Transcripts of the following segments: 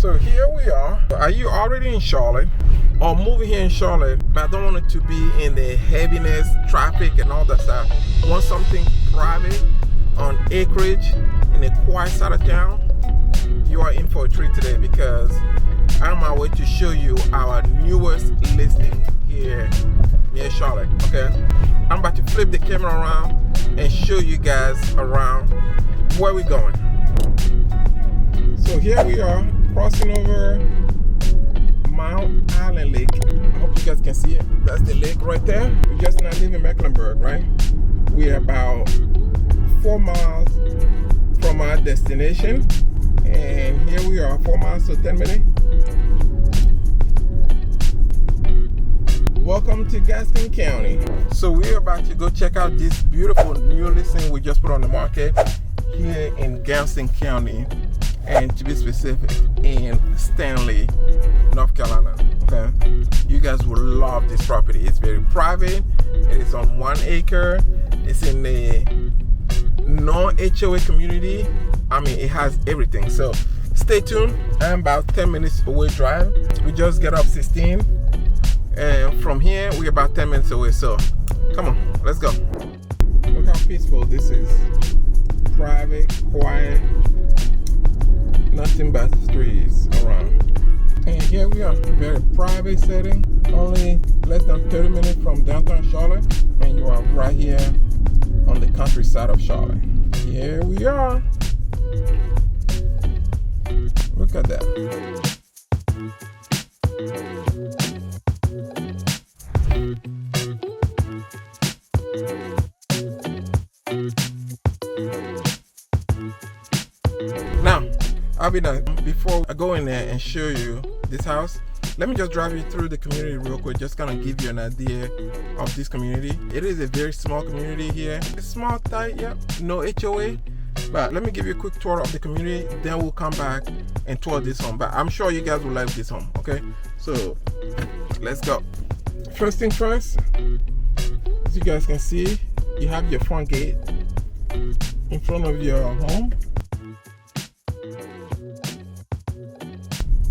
So here we are. Are you already in Charlotte or moving here in Charlotte, but don't want it to be in the heaviness, traffic and all that stuff? Want something private on acreage in a quiet side of town? You are in for a treat today, because I'm on my way to show you our newest listing here near Charlotte. Okay, I'm about to flip the camera around and show you guys around where we're going. So here we are, crossing over Mount Island Lake. I hope you guys can see it. That's the lake right there. We just now live in Mecklenburg, right? We're about 4 miles from our destination, and here we are, 4 miles to 10 minutes. Welcome to Gaston County. So we're about to go check out this beautiful new listing we just put on the market here in Gaston County, and to be specific, in Stanley, North Carolina. Okay, you guys will love this property. It's very private. It is on 1 acre. It's in a non-HOA community. I mean, it has everything. So stay tuned. I'm about 10 minutes away drive. We just get up 16, and from here we're about 10 minutes away. So come on, let's go. Look how peaceful this is. Private, quiet, nothing but trees around. And here we are, very private setting, only less than 30 minutes from downtown Charlotte, and you are right here on the countryside of Charlotte. Here we are. Look at that. Now, I'll be done. Before I go in there and show you this house, let me just drive you through the community real quick, just kind of give you an idea of this community. It is a very small community here. It's small, tight, yeah, no HOA. But let me give you a quick tour of the community, then we'll come back and tour this home. But I'm sure you guys will like this home, okay? So, let's go. First thing first, as you guys can see, you have your front gate in front of your home.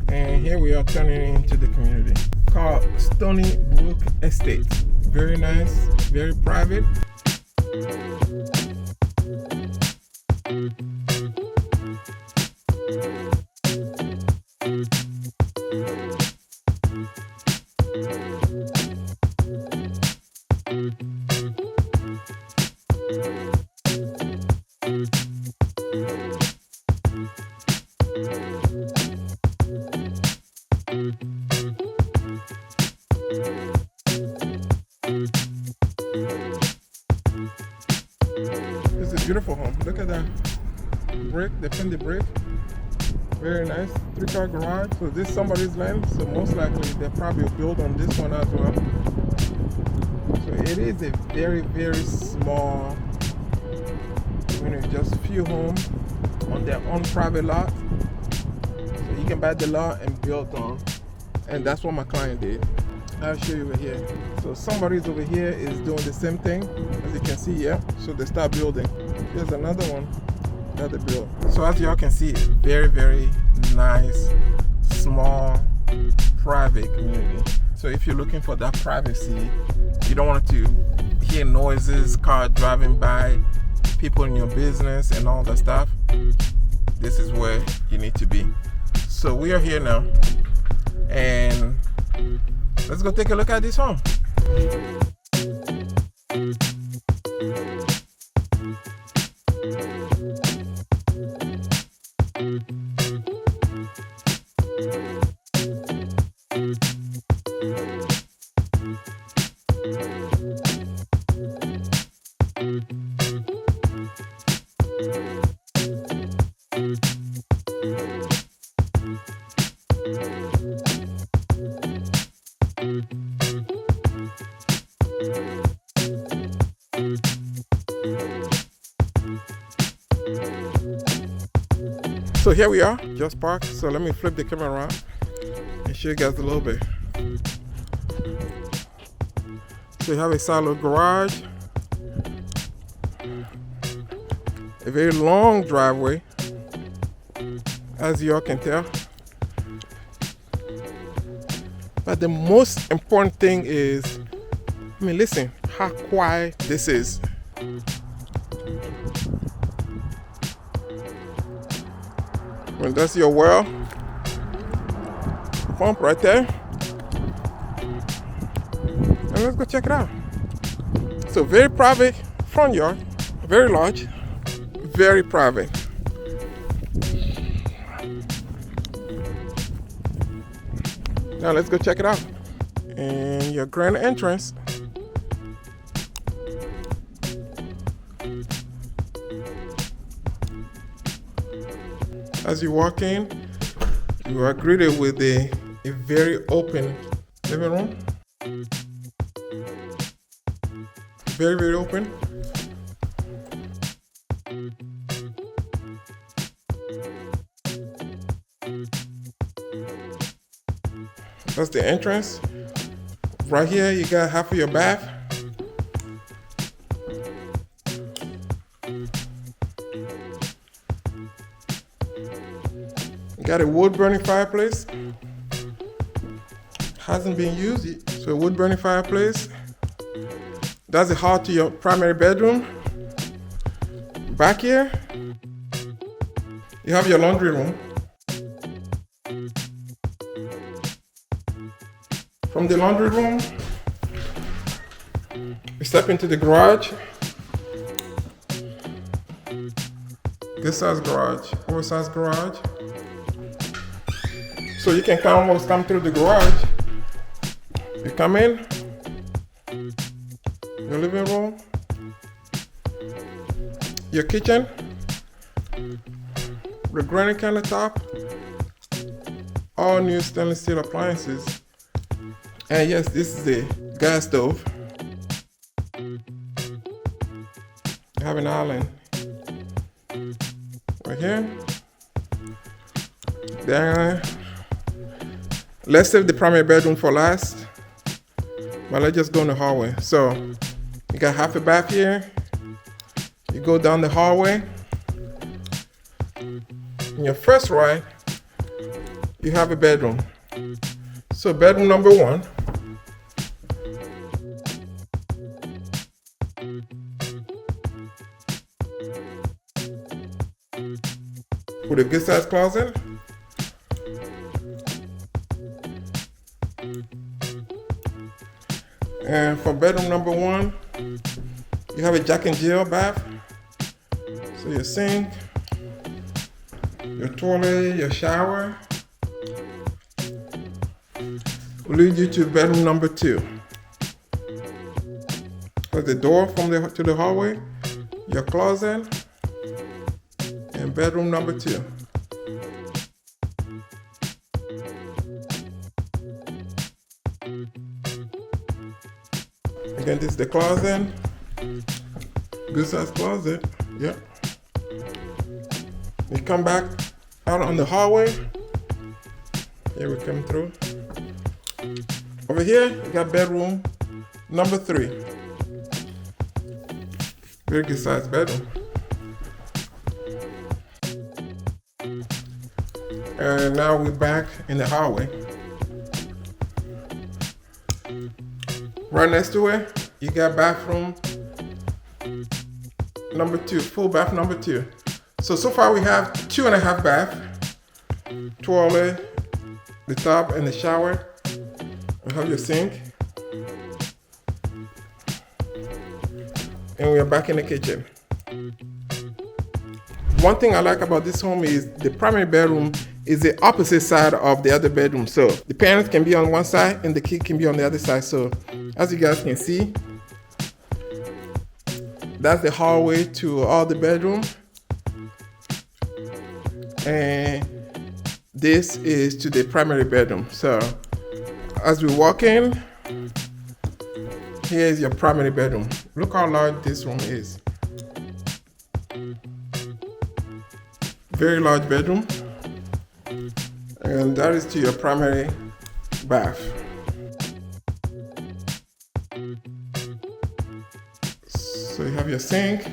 And here we are turning into the community called Stony Brook Estate. Very nice, very private. It's a beautiful home. Look at that brick, the painted brick. Very nice. 3-car garage. So this is somebody's land, so most likely they'll probably build on this one as well. So it is a very, very small community, just a few homes on their own private lot. So you can buy the lot and build on. And that's what my client did. I'll show you over here. So somebody's over here is doing the same thing, as you can see here. So they start building. Here's another one that they built. So as y'all can see, very, very nice, small, private community. So if you're looking for that privacy, you don't want to hear noises, car driving by, people in your business and all that stuff, this is where you need to be. So we are here now, and let's go take a look at this home. So here we are, just parked. So let me flip the camera around and show you guys a little bit. So you have a silo garage, a very long driveway, as you all can tell. But the most important thing is, I mean, listen how quiet this is. Well, that's your well pump right there. And let's go check it out. So very private front yard, very large, very private. Now let's go check it out. And your grand entrance. As you walk in, you are greeted with a very open living room. Very, very open. That's the entrance. Right here, you got half of your bath. You got a wood burning fireplace. Hasn't been used, so a wood burning fireplace. That's the hall to your primary bedroom. Back here, you have your laundry room. From the laundry room, we step into the garage. Good size garage, oversized garage. So you can almost come through the garage. You come in, your living room, your kitchen, the granite countertop, all new stainless steel appliances. And yes, this is a gas stove. You have an island right here. Then let's save the primary bedroom for last. But let's just go in the hallway. So you got half a bath here. You go down the hallway. In your first right, you have a bedroom. So bedroom number one. With a good sized closet. And for bedroom number one, you have a Jack and Jill bath. So your sink, your toilet, your shower. Will lead you to bedroom number two. There's the door from to the hallway, your closet, and bedroom number two. Again, this is the closet. Good size closet. Yep. You come back out on the hallway. Here we come through. Over here, you got bedroom number three. Very good size bedroom. And now we're back in the hallway. Right next to it, you got bathroom number two, full bath number two. So far we have 2.5 bath, toilet, the tub and the shower. We have your sink. And we are back in the kitchen. One thing I like about this home is the primary bedroom is the opposite side of the other bedroom. So the parents can be on one side and the kid can be on the other side. So as you guys can see, that's the hallway to all the bedroom. And this is to the primary bedroom. So as we walk in, here's your primary bedroom. Look how large this room is. Very large bedroom. And that is to your primary bath. So you have your sink,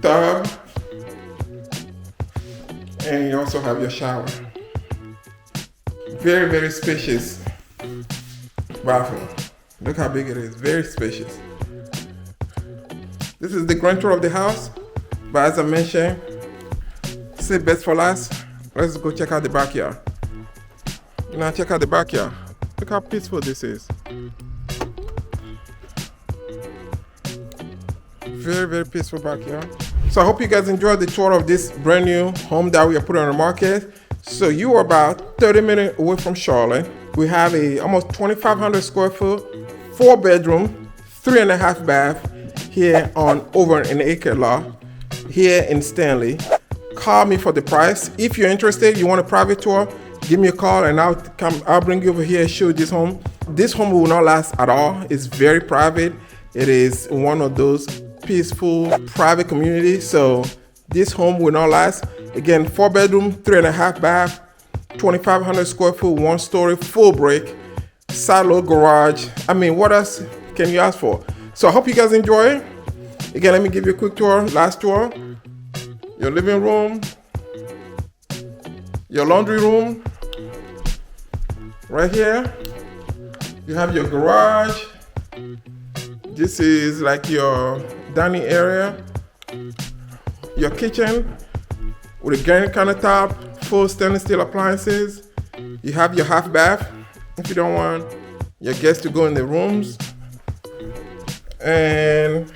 tub, and you also have your shower. Very, very spacious bathroom. Look how big it is. Very spacious. This is the grand tour of the house, but as I mentioned, save best for last. Let's go check out the backyard. Now check out the backyard. Look how peaceful this is. Very, very peaceful backyard. So I hope you guys enjoyed the tour of this brand new home that we are putting on the market. So you are about 30 minutes away from Charlotte. We have a almost 2,500 square foot, 4-bedroom, 3.5 bath here on over an acre lot here in Stanley. Call me for the price. If you're interested, you want a private tour, give me a call and I'll bring you over here and show you this home. This home will not last at all. It's very private. It is one of those peaceful private communities. So this home will not last. Again, 4-bedroom, 3.5 bath, 2,500 square foot, 1-story, full brick, side load garage. I mean, what else can you ask for? So I hope you guys enjoy it. Again, let me give you a quick tour, last tour. Your living room, your laundry room, right here. You have your garage. This is like your dining area. Your kitchen with a granite countertop, full stainless steel appliances. You have your half bath if you don't want your guests to go in the rooms. And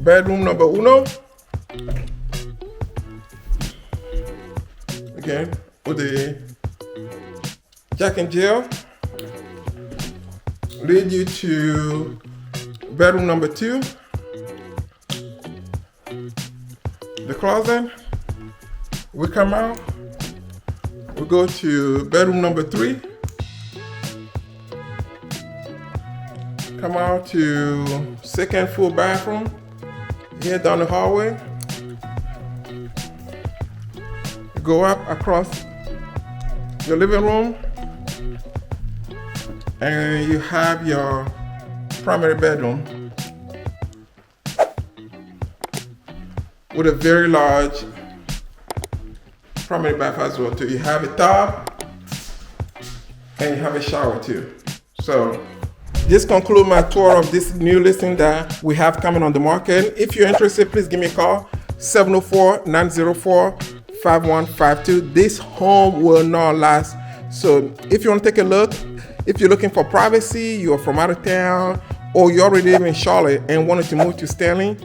bedroom number uno. Again, with the jack and jill. Lead you to bedroom number 2. The closet. We come out. We go to bedroom number 3. Come out to second full bathroom. Here down the hallway. Go up across your living room. And you have your primary bedroom with a very large primary bath as well too. You have a tub and you have a shower too. So this concludes my tour of this new listing that we have coming on the market. If you're interested, please give me a call, 704-904-5152. This home will not last. So if you want to take a look, if you're looking for privacy, you're from out of town, or you already live in Charlotte and wanted to move to Stanley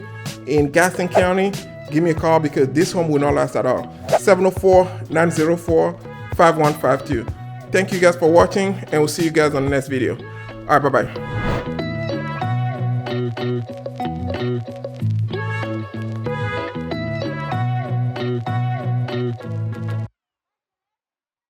in Gaston County, give me a call because this home will not last at all. 704-904-5152. Thank you guys for watching, and we'll see you guys on the next video. All right, bye-bye.